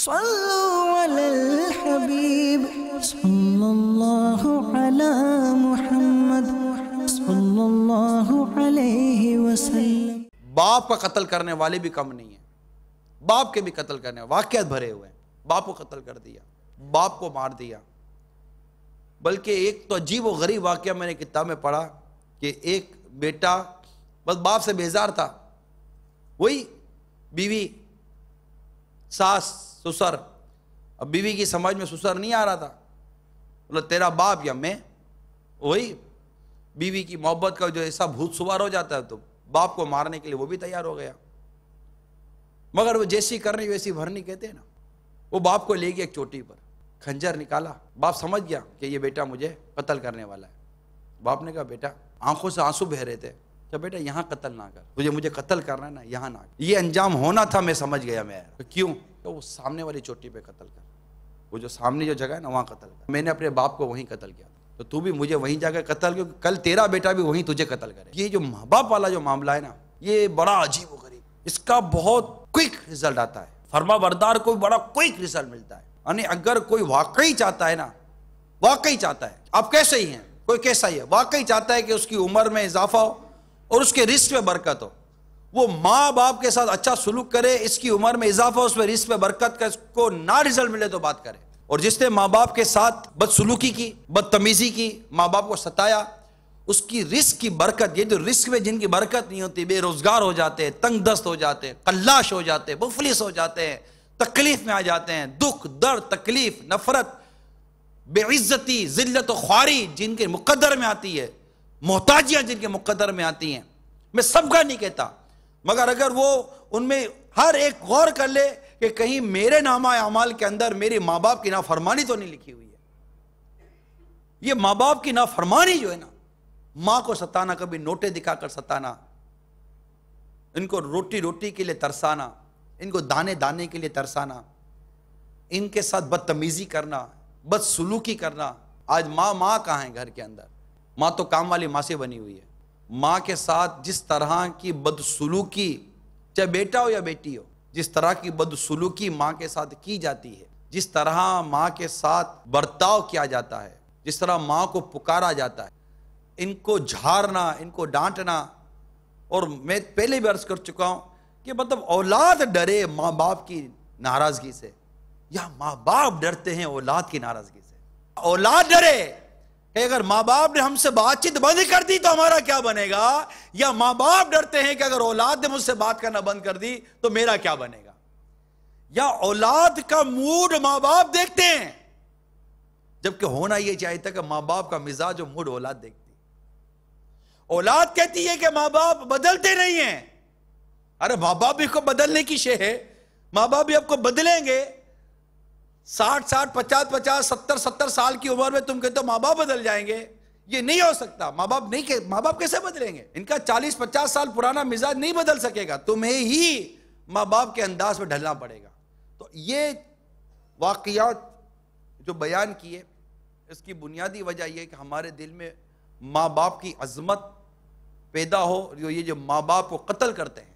صلوا علی الحبیب صلی اللہ علی محمد صلی اللہ علیہ وسلم۔ باپ کا قتل کرنے والے بھی کم نہیں ہیں، باپ کے بھی قتل کرنے واقعات بھرے ہوئے ہیں۔ باپ کو قتل کر دیا، باپ کو مار دیا۔ بلکہ ایک تو عجیب و غریب واقعہ میں نے کتاب میں پڑھا کہ ایک بیٹا بس باپ سے بیزار تھا، وہی بیوی ساس سسر، اب بیوی کی سمجھ میں سسر نہیں آ رہا تھا، بولا تیرا باپ یا میں، وہی بیوی کی محبت کا جو ایسا بھوت سوار ہو جاتا ہے تو باپ کو مارنے کے لیے وہ بھی تیار ہو گیا، مگر وہ جیسی کرنی ویسی بھرنی کہتے ہیں نا۔ وہ باپ کو لے گیا ایک چوٹی پر، کھنجر نکالا، باپ سمجھ گیا کہ یہ بیٹا مجھے قتل کرنے والا ہے۔ باپ نے کہا بیٹا، آنکھوں سے آنسو بہہ رہے تھے، کہ بیٹا یہاں قتل نہ کر، تجھے مجھے قتل کرنا ہے نا یہاں نہ کر، یہ انجام ہونا تھا، میں سمجھ گیا میں کیوں، تو وہ سامنے والی چوٹی پہ قتل کر، وہ جو سامنے جو جگہ ہے نا وہاں قتل کر، میں نے اپنے باپ کو وہیں قتل کیا تو تو بھی مجھے وہیں جا کے قتل کر، کل تیرا بیٹا بھی وہیں تجھے قتل کرے۔ یہ جو ماں باپ والا جو معاملہ ہے نا، یہ بڑا عجیب و غریب، اس کا بہت کوئک رزلٹ آتا ہے، فرما بردار کو بڑا کوئک رزلٹ ملتا ہے۔ یعنی اگر کوئی واقعی چاہتا ہے نا، واقعی چاہتا ہے، آپ کیسے ہی ہیں، کوئی کیسا ہی ہے، واقعی چاہتا ہے کہ اس کی عمر میں اضافہ ہو اور اس کے رزق میں برکت ہو، وہ ماں باپ کے ساتھ اچھا سلوک کرے، اس کی عمر میں اضافہ ہو، اس میں رزق میں برکت کا، اس کو نہ رزلٹ ملے تو بات کرے۔ اور جس نے ماں باپ کے ساتھ بدسلوکی کی، بدتمیزی کی، ماں باپ کو ستایا، اس کی رزق کی برکت، یہ جو رزق میں جن کی برکت نہیں ہوتی، بے روزگار ہو جاتے ہیں، تنگ دست ہو جاتے ہیں، قلاش ہو جاتے ہیں، مفلس ہو جاتے ہیں، تکلیف میں آ جاتے ہیں، دکھ درد تکلیف نفرت بے عزتی ذلت و خواری جن کے مقدر میں آتی ہے، محتاجیاں جن کے مقدر میں آتی ہیں، میں سب کا نہیں کہتا، مگر اگر وہ ان میں ہر ایک غور کر لے کہ کہیں میرے نامہ اعمال کے اندر میری ماں باپ کی نافرمانی تو نہیں لکھی ہوئی ہے۔ یہ ماں باپ کی نافرمانی جو ہے نا، ماں کو ستانا، کبھی نوٹے دکھا کر ستانا، ان کو روٹی روٹی کے لیے ترسانا، ان کو دانے دانے کے لیے ترسانا، ان کے ساتھ بدتمیزی کرنا، بد سلوکی کرنا۔ آج ماں کہاں ہے گھر کے اندر؟ ماں تو کام والی ماں سے بنی ہوئی ہے۔ ماں کے ساتھ جس طرح کی بد سلوکی، چاہے بیٹا ہو یا بیٹی ہو، جس طرح کی بد سلوکی ماں کے ساتھ کی جاتی ہے، جس طرح ماں کے ساتھ برتاؤ کیا جاتا ہے، جس طرح ماں کو پکارا جاتا ہے، ان کو جھارنا، ان کو ڈانٹنا۔ اور میں پہلے بھی عرض کر چکا ہوں کہ مطلب اولاد ڈرے ماں باپ کی ناراضگی سے، یا ماں باپ ڈرتے ہیں اولاد کی ناراضگی سے۔ اولاد ڈرے کہ اگر ماں باپ نے ہم سے بات چیت بند کر دی تو ہمارا کیا بنے گا، یا ماں باپ ڈرتے ہیں کہ اگر اولاد نے مجھ سے بات کرنا بند کر دی تو میرا کیا بنے گا، یا اولاد کا موڈ ماں باپ دیکھتے ہیں، جبکہ ہونا یہ چاہیے تھا کہ ماں باپ کا مزاج و موڈ اولاد دیکھتی۔ اولاد کہتی ہے کہ ماں باپ بدلتے نہیں ہیں، ارے ماں باپ بھی کو بدلنے کی شے ہے، ماں باپ بھی آپ کو بدلیں گے۔ 60 50 70 سال کی عمر میں تم کہتے ہو ماں باپ بدل جائیں گے، یہ نہیں ہو سکتا۔ ماں باپ کیسے بدلیں گے؟ ان کا 40 50 سال پرانا مزاج نہیں بدل سکے گا، تمہیں ہی ماں باپ کے انداز میں ڈھلنا پڑے گا۔ تو یہ واقعات جو بیان کیے، اس کی بنیادی وجہ یہ ہے کہ ہمارے دل میں ماں باپ کی عظمت پیدا ہو، یہ جو ماں باپ کو قتل کرتے ہیں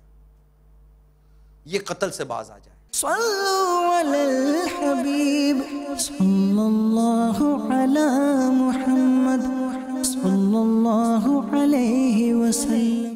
یہ قتل سے باز آ جائے۔ صلوا علی الحبیب صلی اللہ علی محمد صلی اللہ علیہ وسلم۔